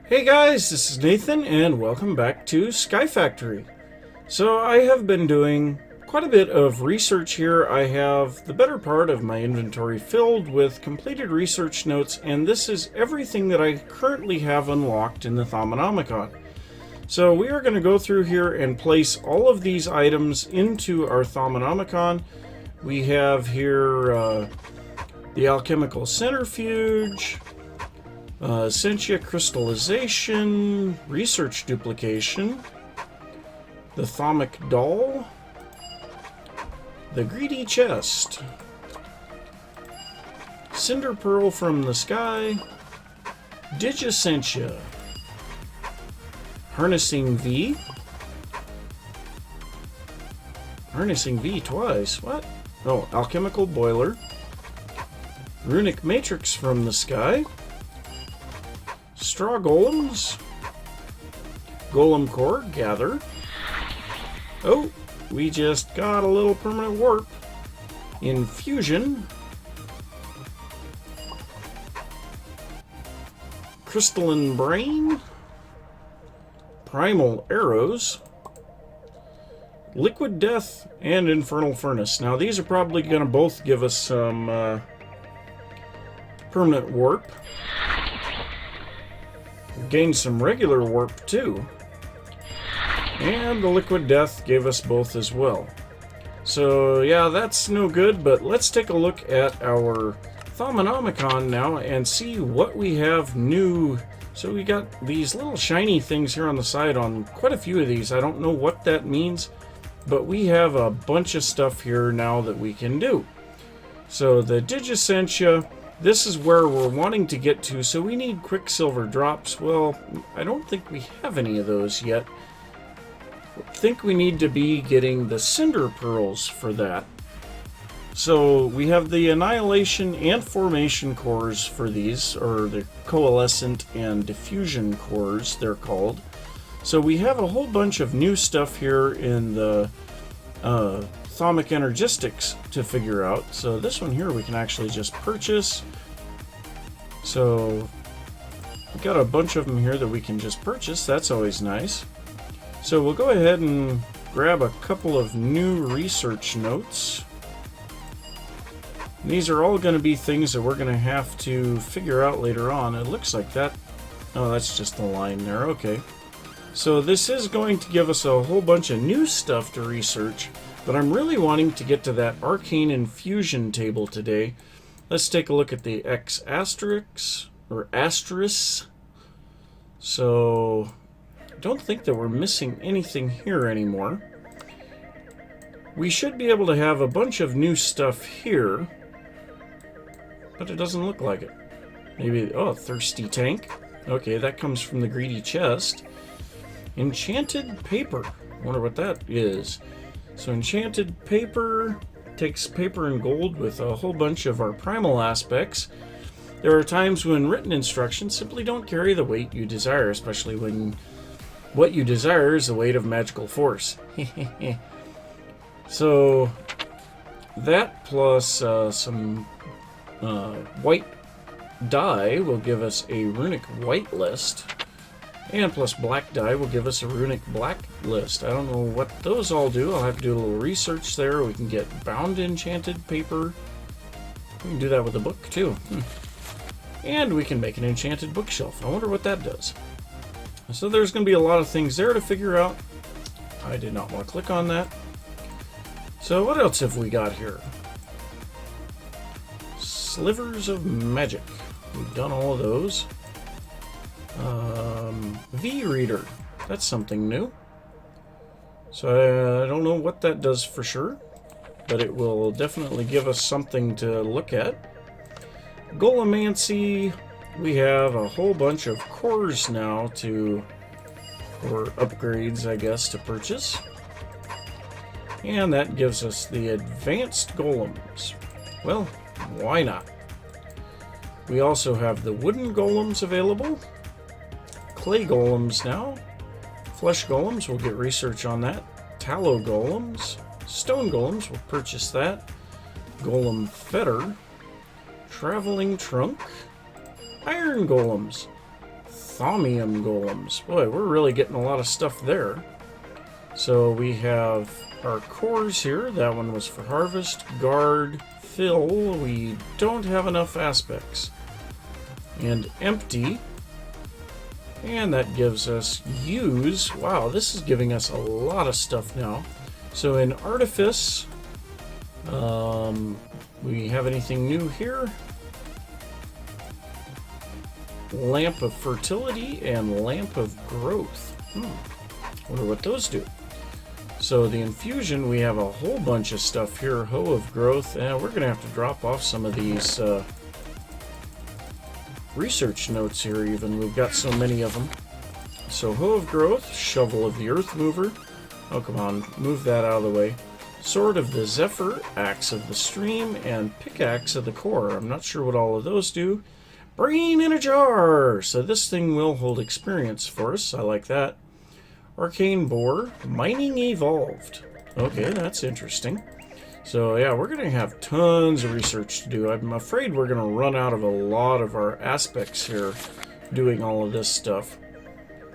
Hey guys, this is Nathan and welcome back to Sky Factory. So I have been doing quite a bit of research here. I have the better part of my inventory filled with completed research notes, and this is everything that I currently have unlocked in the Thaumaturgist. So we are going to go through here and place all of these items into our Thaumaturgist. We have here the alchemical centrifuge, Essentia crystallization, research duplication, the Thaumic doll, the greedy chest, cinder pearl from the sky, Digissentia, harnessing V twice, what? Oh, alchemical boiler, Runic Matrix from the sky, straw golems, golem core, gather. Oh, we just got a little permanent warp. Infusion, crystalline brain, primal arrows, liquid death, and infernal furnace. Now these are probably going to both give us some permanent warp. Gained some regular warp too. And the liquid death gave us both as well. So yeah, that's no good, but let's take a look at our Thaumaturgist now and see what we have new. So we got these little shiny things here on the side on quite a few of these. I don't know what that means, but we have a bunch of stuff here now that we can do. So the Digissentia, this is where we're wanting to get to, so we need Quicksilver drops. Well, I don't think we have any of those yet. I think we need to be getting the Cinder Pearls for that. So we have the Annihilation and Formation cores for these, or the Coalescent and Diffusion cores, they're called. So we have a whole bunch of new stuff here in the Thaumic Energistics to figure out. So this one here we can actually just purchase. So we've got a bunch of them here that we can just purchase. That's always nice. So we'll go ahead and grab a couple of new research notes. These are all going to be things that we're going to have to figure out later on. It looks like that. Oh, that's just the line there. Okay. So this is going to give us a whole bunch of new stuff to research. But I'm really wanting to get to that Arcane Infusion table today. Let's take a look at the X asterisks, or asterisks. So, I don't think that we're missing anything here anymore. We should be able to have a bunch of new stuff here, but it doesn't look like it. Maybe, oh, Thirsty Tank. Okay, that comes from the greedy chest. Enchanted paper. Wonder what that is. So enchanted paper takes paper and gold with a whole bunch of our primal aspects. There are times when written instructions simply don't carry the weight you desire, especially when what you desire is the weight of magical force. So that plus some white dye will give us a runic white list. And plus black dye will give us a runic black list. I don't know what those all do. I'll have to do a little research there. We can get bound enchanted paper. We can do that with a book too. And we can make an enchanted bookshelf. I wonder what that does. So there's going to be a lot of things there to figure out. I did not want to click on that. So what else have we got here? Slivers of magic. We've done all of those. V-Reader. That's something new. So I don't know what that does for sure, but it will definitely give us something to look at. Golemancy. We have a whole bunch of cores now or upgrades, I guess, to purchase. And that gives us the advanced golems. Well, why not? We also have the wooden golems available. Clay golems now. Flesh golems, we'll get research on that. Tallow golems. Stone golems, we'll purchase that. Golem fetter. Traveling trunk. Iron golems. Thaumium golems. Boy, we're really getting a lot of stuff there. So we have our cores here. That one was for harvest, guard, fill. We don't have enough aspects. And empty. And that gives us use. Wow, this is giving us a lot of stuff now. So in artifice, we have anything new here? Lamp of fertility and lamp of growth. Wonder what those do. So the infusion, we have a whole bunch of stuff here. Hoe of growth, and we're gonna have to drop off some of these research notes here even. We've got so many of them. So hoe of growth, shovel of the earth mover. Oh, come on, move that out of the way. Sword of the Zephyr, axe of the stream, and pickaxe of the core. I'm not sure what all of those do. Brain in a jar! So this thing will hold experience for us. I like that. Arcane boar, mining evolved. Okay, that's interesting. So yeah, we're going to have tons of research to do. I'm afraid we're going to run out of a lot of our aspects here doing all of this stuff.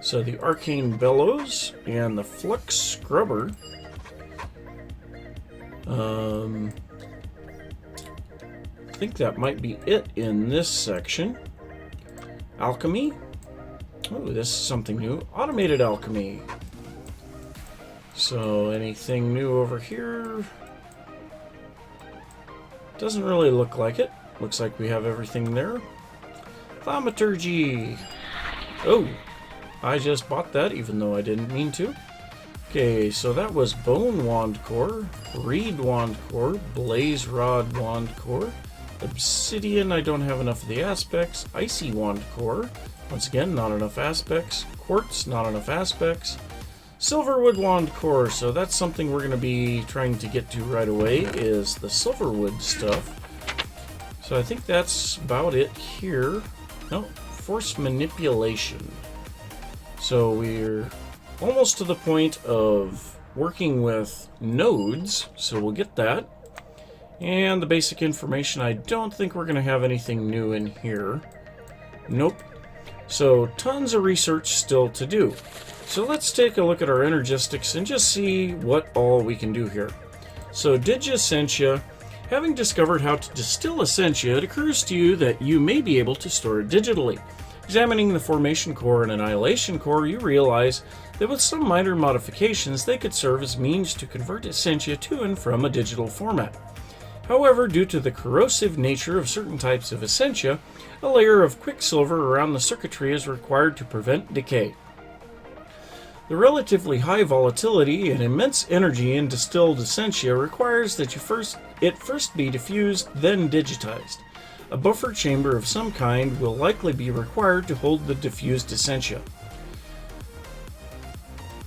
So the arcane bellows and the flux scrubber. I think that might be it in this section. Alchemy. Oh, this is something new. Automated alchemy. So anything new over here? Doesn't really look like it. Looks like we have everything there. Thaumaturgy. Oh, I just bought that even though I didn't mean to. Okay, so that was Bone Wand Core, Reed Wand Core, Blaze Rod Wand Core, Obsidian, I don't have enough of the aspects, Icy Wand Core, once again, not enough aspects, Quartz, not enough aspects, Silverwood Wand Core, so that's something we're going to be trying to get to right away, is the Silverwood stuff. So I think that's about it here. No, Force Manipulation. So we're almost to the point of working with nodes, so we'll get that. And the basic information, I don't think we're going to have anything new in here. Nope. So tons of research still to do. So let's take a look at our energistics and just see what all we can do here. So Digissentia, having discovered how to distill Essentia, it occurs to you that you may be able to store it digitally. Examining the Formation Core and Annihilation Core, you realize that with some minor modifications, they could serve as means to convert Essentia to and from a digital format. However, due to the corrosive nature of certain types of Essentia, a layer of quicksilver around the circuitry is required to prevent decay. The relatively high volatility and immense energy in distilled Essentia requires that it first be diffused, then digitized. A buffer chamber of some kind will likely be required to hold the diffused Essentia.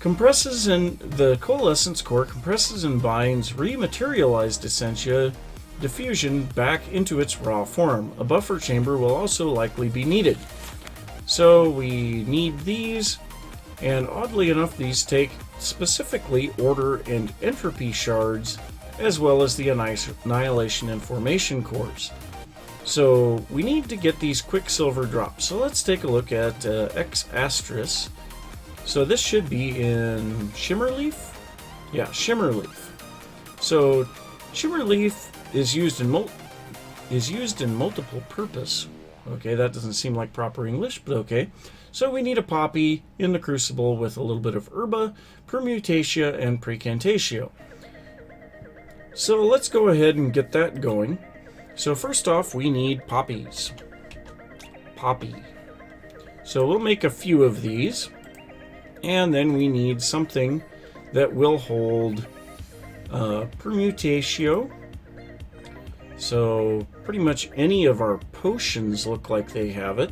The Coalescence Core compresses and binds rematerialized Essentia diffusion back into its raw form. A buffer chamber will also likely be needed. So we need these, and oddly enough, these take specifically order and entropy shards, as well as the annihilation and formation cores. So we need to get these quicksilver drops. So let's take a look at X Astris. So this should be in Shimmer Leaf? Yeah, Shimmer Leaf. So Shimmer Leaf is used in multiple purpose. Okay, that doesn't seem like proper English, but okay. So we need a poppy in the crucible with a little bit of herba, permutatia, and precantatio. So let's go ahead and get that going. So first off, we need poppies. Poppy. So we'll make a few of these. And then we need something that will hold permutatio. So pretty much any of our potions look like they have it.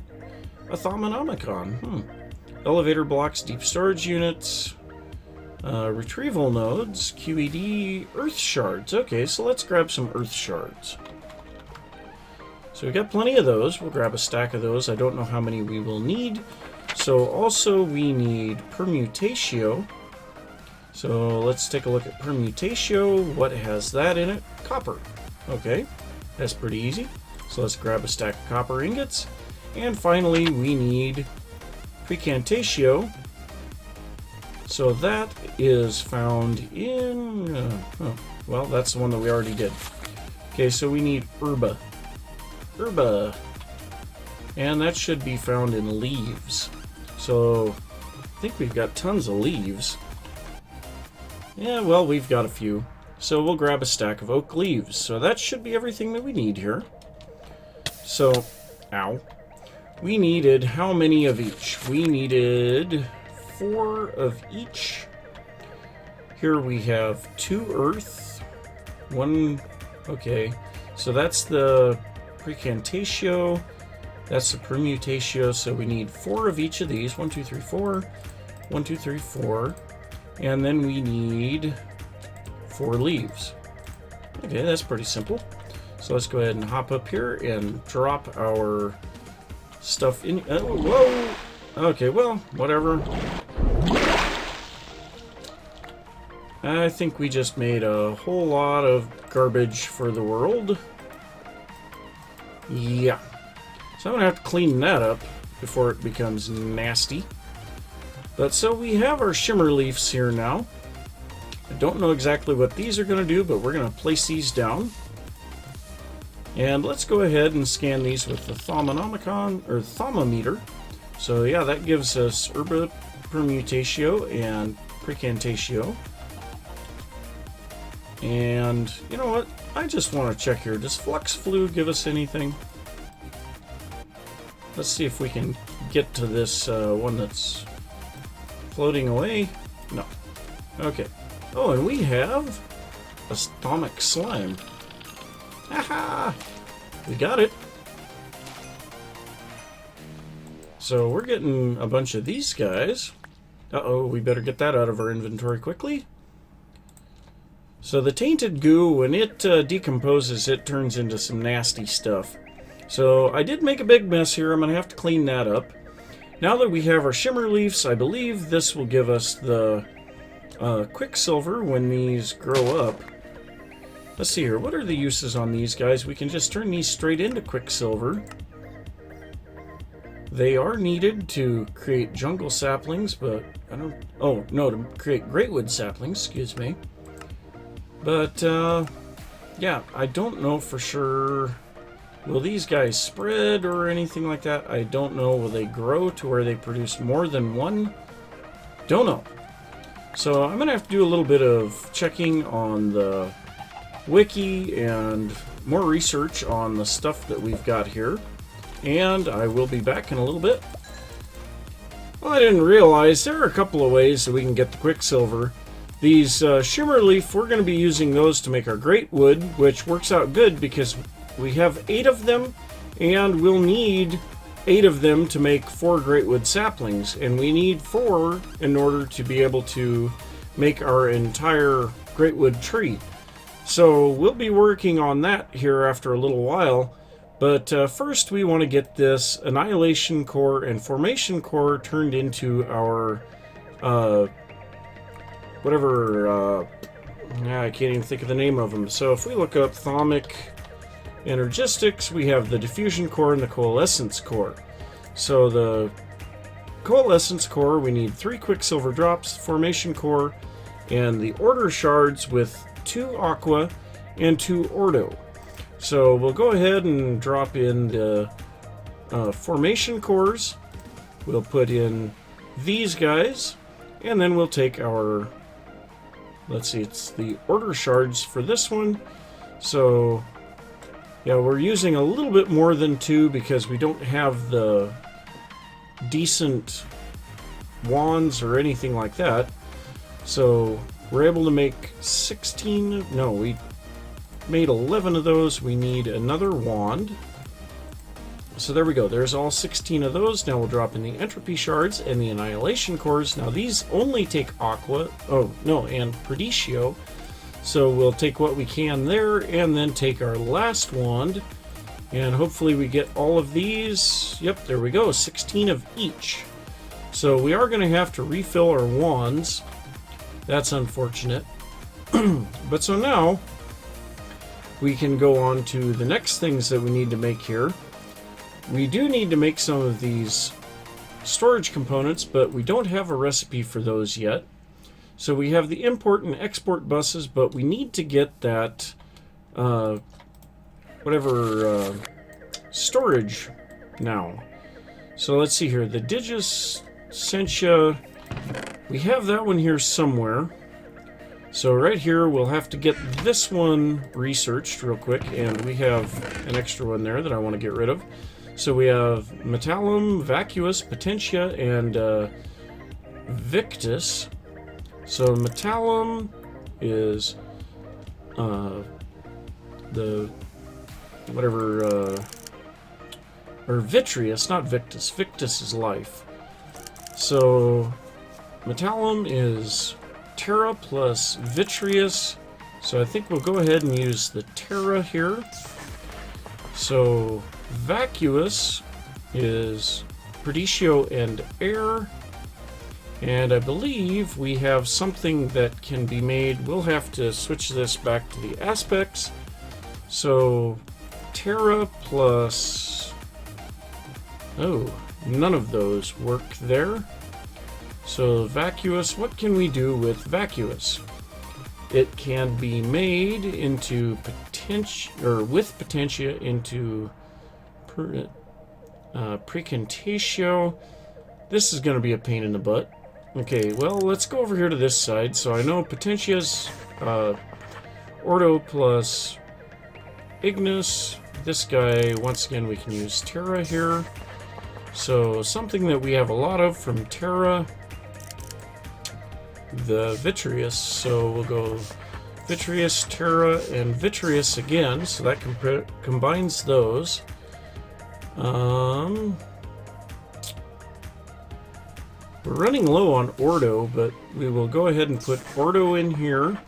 A Thaumanomicon. Elevator blocks, deep storage units, retrieval nodes, QED, earth shards. Okay, so let's grab some earth shards. So we've got plenty of those. We'll grab a stack of those. I don't know how many we will need. So also we need permutatio. So let's take a look at permutatio. What has that in it? Copper. Okay, that's pretty easy. So let's grab a stack of copper ingots. And finally we need Precantatio. So that is found in... well, that's the one that we already did. Okay, so we need Herba. Herba. And that should be found in leaves. So I think we've got tons of leaves. Yeah, well, we've got a few. So we'll grab a stack of oak leaves. So that should be everything that we need here. So, ow. We needed how many of each? We needed 4 of each. Here we have 2 earth, 1, okay, so that's the Precantatio, that's the Permutatio, so we need 4 of each of these, 1, 2, 3, 4, 1, 2, 3, 4, and then we need 4 leaves. Okay, that's pretty simple. So let's go ahead and hop up here and drop our stuff in. Whoa! Okay, well, whatever. I think we just made a whole lot of garbage for the world. Yeah. So I'm going to have to clean that up before it becomes nasty. But so we have our Shimmer Leafs here now. I don't know exactly what these are going to do, but we're going to place these down. And let's go ahead and scan these with the Thaumanomicon, or Thaumameter. So yeah, that gives us Herba, Permutatio, and Precantatio. And you know what? I just want to check here. Does Flux Flu give us anything? Let's see if we can get to this one that's floating away. No. Okay. Oh, and we have a stomach slime. Haha! We got it. So we're getting a bunch of these guys. Uh-oh, we better get that out of our inventory quickly. So the tainted goo, when it decomposes, it turns into some nasty stuff. So I did make a big mess here. I'm going to have to clean that up. Now that we have our Shimmer Leafs, I believe this will give us the Quicksilver when these grow up. Let's see here. What are the uses on these guys? We can just turn these straight into Quicksilver. They are needed to create jungle saplings, but I don't... Oh, no, to create greatwood saplings, excuse me. But, yeah, I don't know for sure. Will these guys spread or anything like that? I don't know. Will they grow to where they produce more than one? Don't know. So I'm going to have to do a little bit of checking on the wiki and more research on the stuff that we've got here. And I will be back in a little bit. Well, I didn't realize there are a couple of ways that we can get the Quicksilver. These Shimmer Leaf, we're going to be using those to make our great wood, which works out good because we have 8 of them, and we'll need 8 of them to make 4 greatwood saplings, and we need 4 in order to be able to make our entire greatwood tree. So we'll be working on that here after a little while, but first we want to get this Annihilation Core and Formation Core turned into our whatever, I can't even think of the name of them. So if we look up Thaumic Energistics, we have the Diffusion Core and the Coalescence Core. So the Coalescence Core, we need 3 Quicksilver drops, Formation Core, and the Order Shards with 2 Aqua and 2 Ordo. So we'll go ahead and drop in the Formation Cores. We'll put in these guys, and then we'll take our... Let's see, it's the Order Shards for this one. So, yeah, we're using a little bit more than 2 because we don't have the decent wands or anything like that. So, we're able to make 16... No, we made 11 of those. We need another wand. So there we go. There's all 16 of those. Now we'll drop in the Entropy Shards and the Annihilation Cores. Now these only take Aqua. Oh, no, and Preditio. So we'll take what we can there and then take our last wand. And hopefully we get all of these. Yep, there we go. 16 of each. So we are going to have to refill our wands. That's unfortunate. But so now we can go on to the next things that we need to make here. We do need to make some of these storage components, but we don't have a recipe for those yet. So we have the import and export buses, but we need to get that storage now. So let's see here. The Digiscentia, we have that one here somewhere. So right here, we'll have to get this one researched real quick, and we have an extra one there that I want to get rid of. So we have Metallum, Vacuous, Potentia, and Victus. So Metallum is the whatever, or Vitreous, not Victus. Victus is life. So Metallum is Terra plus Vitreous. So I think we'll go ahead and use the Terra here. So Vacuous is Perditio and Air. And I believe we have something that can be made. We'll have to switch this back to the aspects. So Terra plus... oh, none of those work there. So Vacuous, what can we do with Vacuous? It can be made into with Potentia into Precantatio. This is going to be a pain in the butt. Okay, well, let's go over here to this side. So I know Potentia's Ordo plus Ignis. This guy, once again, we can use Terra here. So something that we have a lot of from Terra, the Vitreous. So we'll go Vitreous, Terra, and Vitreous again. So that combines those. We're running low on Ordo, but we will go ahead and put Ordo in here.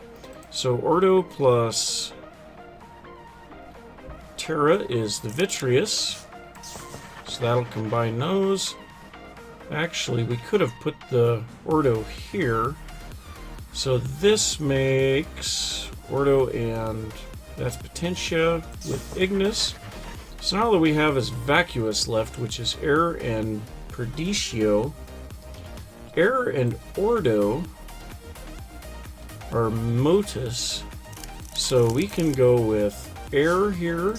So Ordo plus Terra is the Vitreous. So that'll combine those. Actually, we could have put the Ordo here. So this makes Ordo, and that's Potentia with Ignis. So now all that we have is Vacuous left, which is Air and Perditio. Air and Ordo are Motus. So we can go with Air here,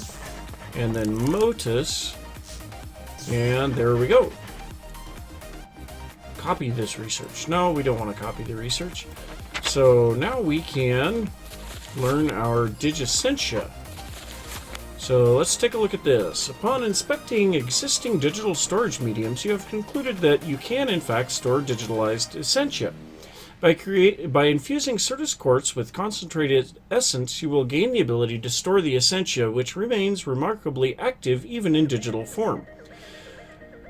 and then Motus. And there we go. Copy this research. No, we don't want to copy the research. So now we can learn our Digiscentia. So let's take a look at this. Upon inspecting existing digital storage mediums, you have concluded that you can in fact store digitalized essentia. By infusing Certus quartz with concentrated essence, you will gain the ability to store the essentia, which remains remarkably active even in digital form.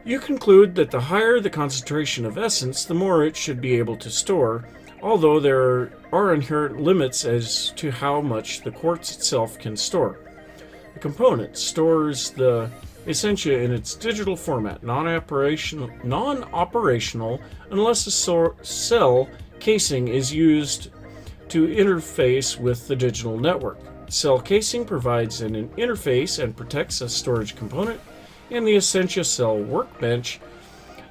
You conclude that the higher the concentration of essence, the more it should be able to store, although there are inherent limits as to how much the quartz itself can store. The component stores the essentia in its digital format, non-operational unless a cell casing is used to interface with the digital network. Cell casing provides an interface and protects a storage component. In the Essentia Cell Workbench,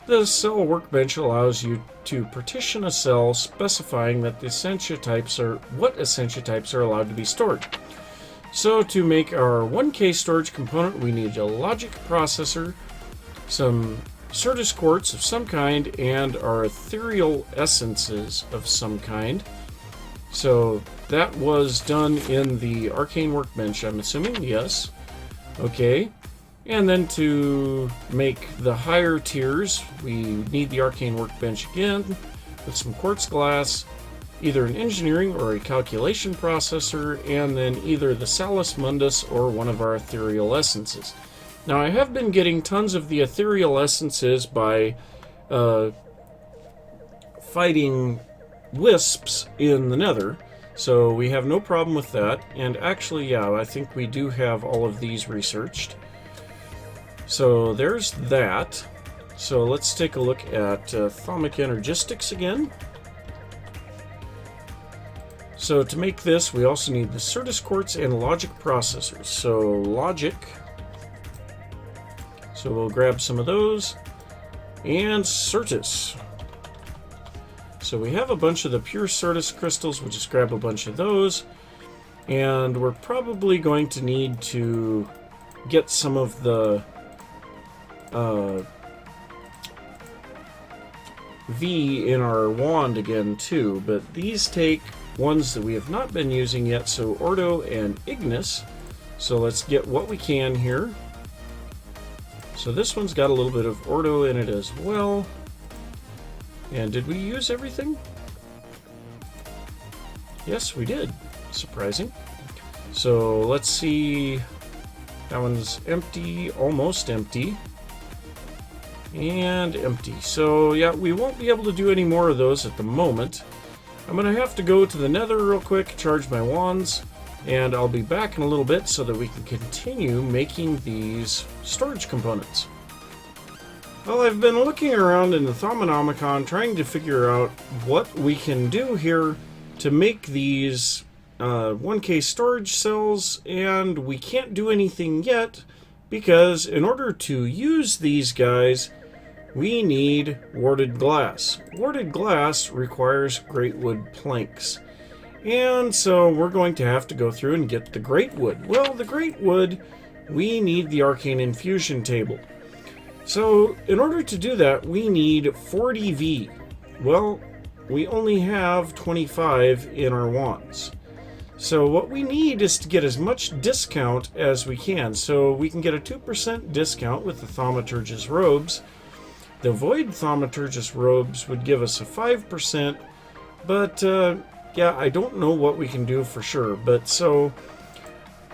the Cell Workbench allows you to partition a cell, specifying that the Essentia types are allowed to be stored. So to make our 1K storage component, we need a logic processor, some Certus quartz of some kind, and our ethereal essences of some kind. So that was done in the Arcane Workbench, I'm assuming, yes. Okay. And then to make the higher tiers, we need the Arcane Workbench again with some quartz glass, either an engineering or a calculation processor, and then either the Salus Mundus or one of our ethereal essences. Now, I have been getting tons of the ethereal essences by fighting wisps in the Nether, so we have no problem with that. And actually, yeah, I think we do have all of these researched. So there's that. So let's take a look at Thaumaturgistics again. So to make this, we also need the Certus quartz and logic processors. So logic. So we'll grab some of those. and Certus. So we have a bunch of the pure Certus crystals. We'll just grab a bunch of those. And we're probably going to need to get some of the V in our wand again too, but these take ones that we have not been using yet, so Ordo and Ignis. So let's get what we can here. So this one's got a little bit of Ordo in it as well. And did we use everything? Yes, we did. Surprising. So let's see. That one's empty, almost empty. And empty. So yeah, we won't be able to do any more of those at the moment. I'm going to have to go to the Nether real quick, charge my wands, and I'll be back in a little bit so that we can continue making these storage components. Well, I've been looking around in the Thaumanomicon trying to figure out what we can do here to make these 1K storage cells, and we can't do anything yet because in order to use these guys, we need warded glass. Warded glass requires great wood planks. And so we're going to have to go through and get the great wood. Well, the great wood, we need the Arcane Infusion table. So in order to do that, we need 40 V. Well, we only have 25 in our wands. So what we need is to get as much discount as we can. So we can get a 2% discount with the Thaumaturgist robes. The Void Thaumaturgist robes would give us a 5%, but yeah, I don't know what we can do for sure. But so,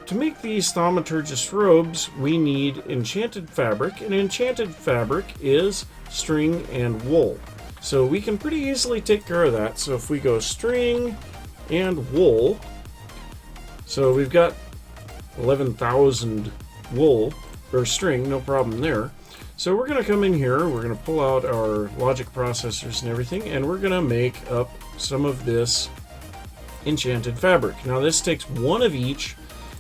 to make these Thaumaturgist robes, we need Enchanted Fabric, and Enchanted Fabric is string and wool. So we can pretty easily take care of that. So if we go string and wool, so we've got 11,000 wool, or string, no problem there. So we're going to come in here, we're going to pull out our logic processors and everything, and we're going to make up some of this Enchanted Fabric. Now this takes one of each,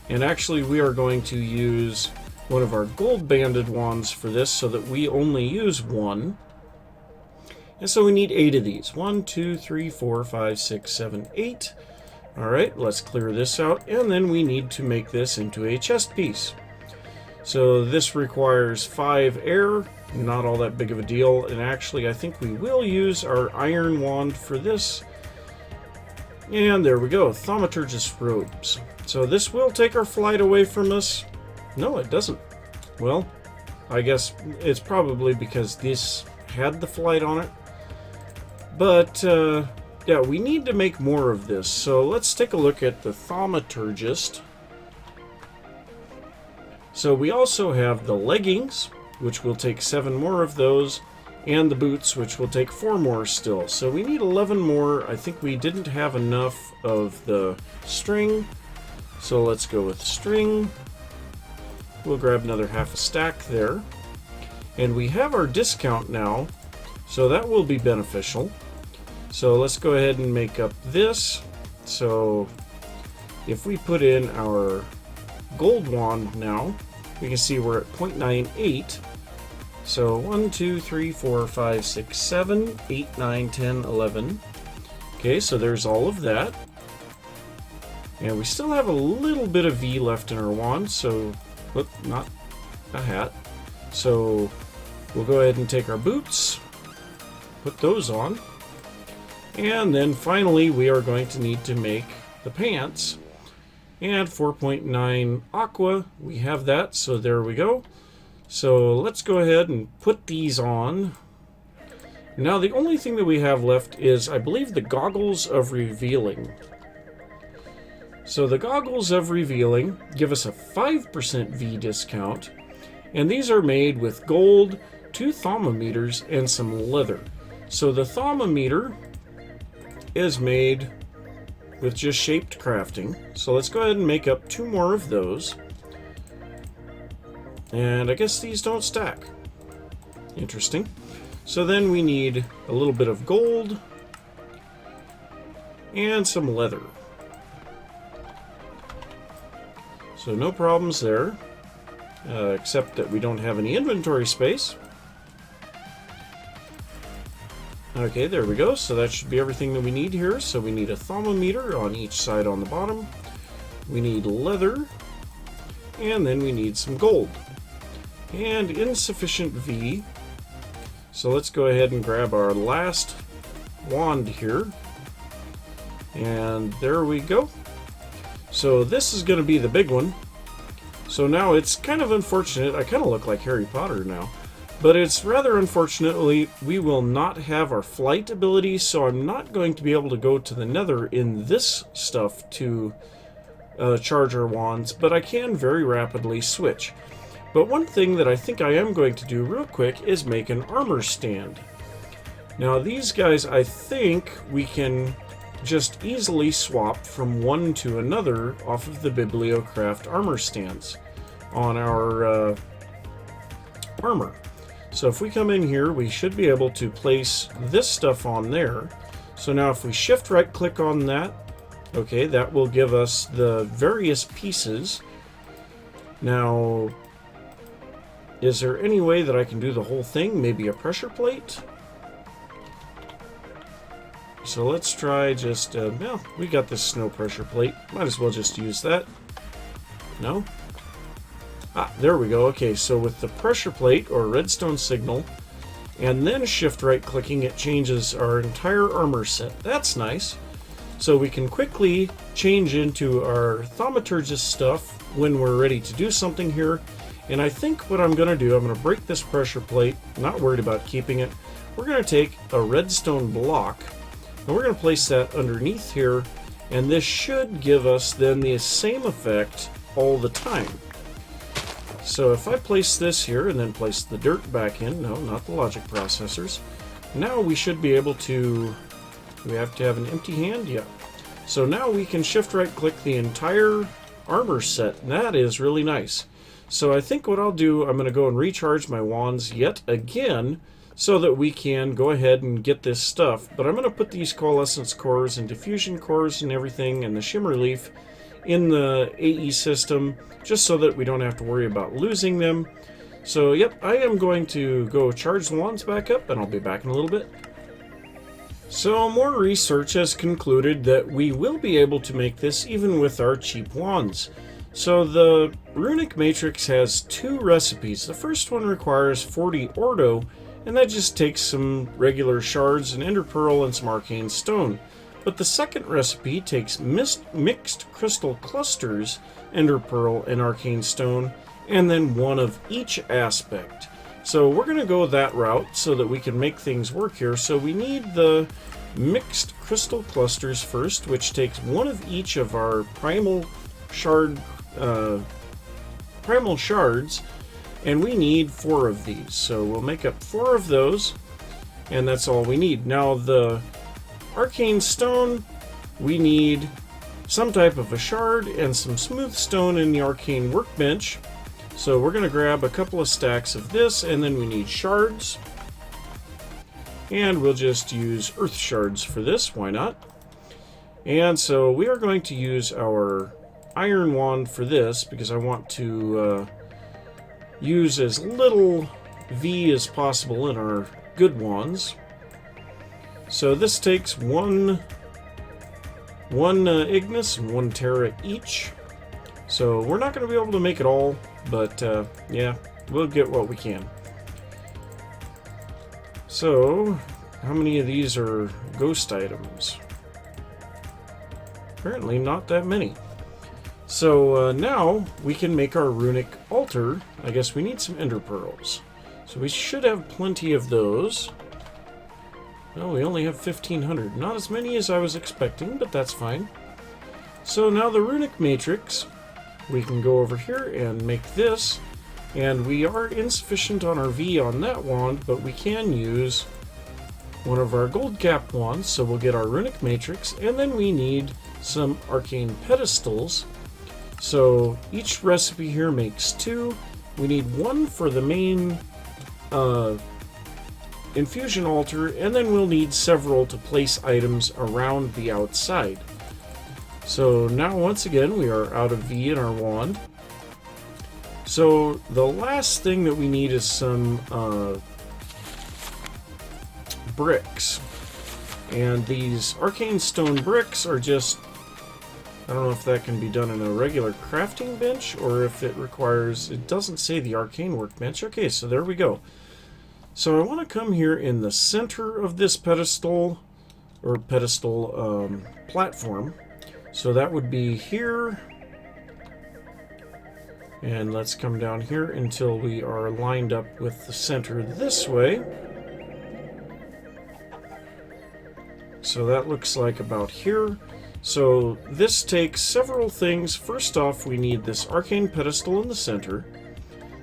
and actually we are going to use one of our gold banded wands for this so that we only use one. And so we need 8 of these. 1, 2, 3, 4, 5, 6, 7, 8. Alright, let's clear this out, and then we need to make this into a chest piece. So this requires 5 air, not all that big of a deal, and actually I think we will use our iron wand for this. And there we go, Thaumaturgist robes. So this will take our flight away from us. No, it doesn't. Well, I guess it's probably because this had the flight on it. But, yeah, we need to make more of this. So let's take a look at the Thaumaturgist. So we also have the leggings, which will take 7 more of those, and the boots, which will take 4 more still. So we need 11 more. I think we didn't have enough of the string, so let's go with string. We'll grab another half a stack there. And we have our discount now, so that will be beneficial. So let's go ahead and make up this. So if we put in our gold wand now, we can see we're at 0.98. So 1, 2, 3, 4, 5, 6, 7, 8, 9, 10, 11. Okay, so there's all of that. And we still have a little bit of V left in our wand, so, whoop, not a hat. So we'll go ahead and take our boots, put those on. And then finally we are going to need to make the pants. And 4.9 aqua, we have that, so there we go. So let's go ahead and put these on. Now the only thing that we have left is, I believe, the Goggles of Revealing. So the Goggles of Revealing give us a 5% V discount, and these are made with gold, 2 Thaumameters, and some leather. So the Thaumameter is made with just shaped crafting. So let's go ahead and make up 2 more of those. And I guess these don't stack. Interesting. So then we need a little bit of gold and some leather. So no problems there, except that we don't have any inventory space. Okay, there we go. So that should be everything that we need here. So we need a thermometer on each side on the bottom. We need leather. And then we need some gold. And insufficient V. So let's go ahead and grab our last wand here. And there we go. So this is going to be the big one. So now it's kind of unfortunate. I kind of look like Harry Potter now. But it's rather unfortunately we will not have our flight ability, so I'm not going to be able to go to the nether in this stuff to charge our wands, but I can very rapidly switch. But one thing that I think I am going to do real quick is make an armor stand. Now these guys, I think we can just easily swap from one to another off of the Bibliocraft armor stands on our armor. So if we come in here, we should be able to place this stuff on there. So now if we shift right click on that, okay, that will give us the various pieces. Now, is there any way that I can do the whole thing? Maybe a pressure plate? So let's try just, well, we got this snow pressure plate. Might as well just use that. No? Ah, there we go. Okay, so with the pressure plate or redstone signal, and then shift right clicking, it changes our entire armor set. That's nice. So we can quickly change into our Thaumaturgist stuff when we're ready to do something here. And I think what I'm going to do, I'm going to break this pressure plate. Not worried about keeping it. We're going to take a redstone block, and we're going to place that underneath here, and this should give us then the same effect all the time. So if I place this here and then place the dirt back in, no, not the logic processors, now we should be able to, we have to have an empty hand? Yeah. So now we can shift right click the entire armor set, and that is really nice. So I think what I'll do, I'm going to go and recharge my wands yet again, so that we can go ahead and get this stuff. But I'm going to put these Coalescence Cores and Diffusion Cores and everything and the Shimmer Leaf in the AE system, just so that we don't have to worry about losing them. So yep, I am going to go charge the wands back up, and I'll be back in a little bit. So more research has concluded that we will be able to make this even with our cheap wands. So the Runic Matrix has two recipes. The first one requires 40 Ordo, and that just takes some regular shards, an ender pearl, and some arcane stone. But the second recipe takes mixed crystal clusters, ender pearl, and arcane stone, and then one of each aspect. So we're going to go that route so that we can make things work here. So we need the mixed crystal clusters first, which takes one of each of our primal shards, and we need 4 of these. So we'll make up 4 of those, and that's all we need. Now the arcane stone, we need some type of a shard and some smooth stone in the arcane workbench. So we're going to grab a couple of stacks of this, and then we need shards. And we'll just use earth shards for this, why not? And so we are going to use our iron wand for this, because I want to use as little V as possible in our good wands. So this takes one Ignis and 1 Terra each. So we're not going to be able to make it all, but yeah, we'll get what we can. So, how many of these are ghost items? Apparently not that many. So now we can make our runic altar. I guess we need some ender pearls. So we should have plenty of those. Well, we only have 1,500. Not as many as I was expecting, but that's fine. So now the Runic Matrix, we can go over here and make this. And we are insufficient on our V on that wand, but we can use one of our gold cap wands. So we'll get our Runic Matrix, and then we need some Arcane Pedestals. So each recipe here makes 2. We need 1 for the main Infusion altar, and then we'll need several to place items around the outside. So now once again we are out of V in our wand. So the last thing that we need is some bricks. And these Arcane Stone bricks are just... I don't know if that can be done in a regular crafting bench or if it requires... It doesn't say the Arcane Workbench. Okay, so there we go. So I want to come here in the center of this pedestal, or pedestal platform. So that would be here. And let's come down here until we are lined up with the center this way. So that looks like about here. So this takes several things. First off, we need this arcane pedestal in the center.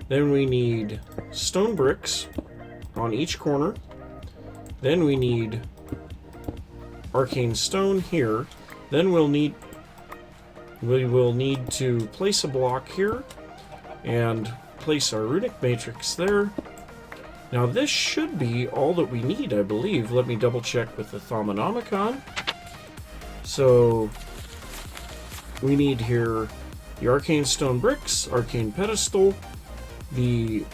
Then we need stone bricks on each corner. Then we need arcane stone here. Then we will need to place a block here and place our Runic Matrix there. Now this should be all that we need, I believe. Let me double check with the Thaumaturgist. So we need here the Arcane Stone bricks, Arcane Pedestal, the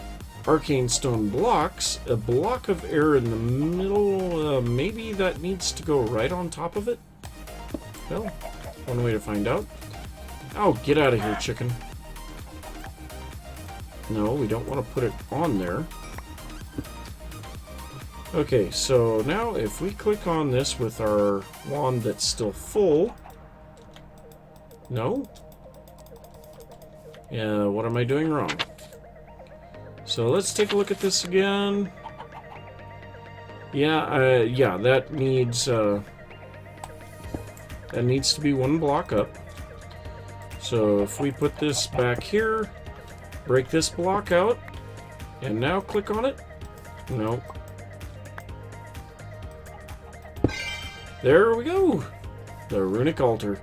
Arcane Stone blocks, a block of air in the middle. Maybe that needs to go right on top of it? Well, one way to find out. Oh, get out of here, chicken. No, we don't want to put it on there. Okay, so now if we click on this with our wand that's still full... No? Yeah, what am I doing wrong? So let's take a look at this again. Yeah, that needs to be one block up. So if we put this back here, break this block out, and now click on it. No. There we go! The Runic Altar.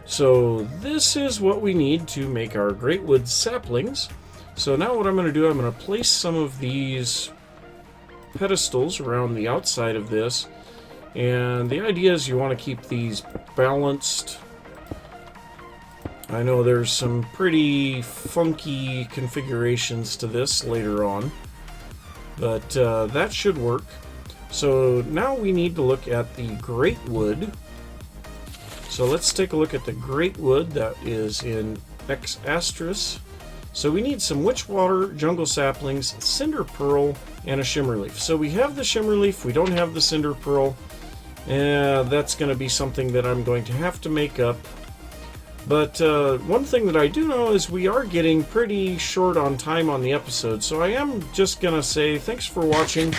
So this is what we need to make our Great Wood saplings. So now what I'm going to do, I'm going to place some of these pedestals around the outside of this. And the idea is you want to keep these balanced. I know there's some pretty funky configurations to this later on, but that should work. So now we need to look at the Great Wood. So let's take a look at the Great Wood that is in X Astris. So we need some Witchwater, Jungle Saplings, Cinder Pearl, and a Shimmer Leaf. So we have the Shimmer Leaf, we don't have the Cinder Pearl. That's going to be something that I'm going to have to make up. But one thing that I do know is we are getting pretty short on time on the episode, so I am just going to say thanks for watching.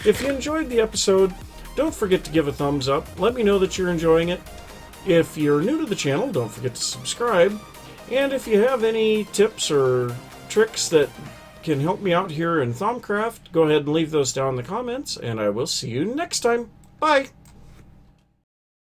If you enjoyed the episode, don't forget to give a thumbs up. Let me know that you're enjoying it. If you're new to the channel, don't forget to subscribe. And if you have any tips or tricks that can help me out here in Thaumcraft, go ahead and leave those down in the comments, and I will see you next time. Bye!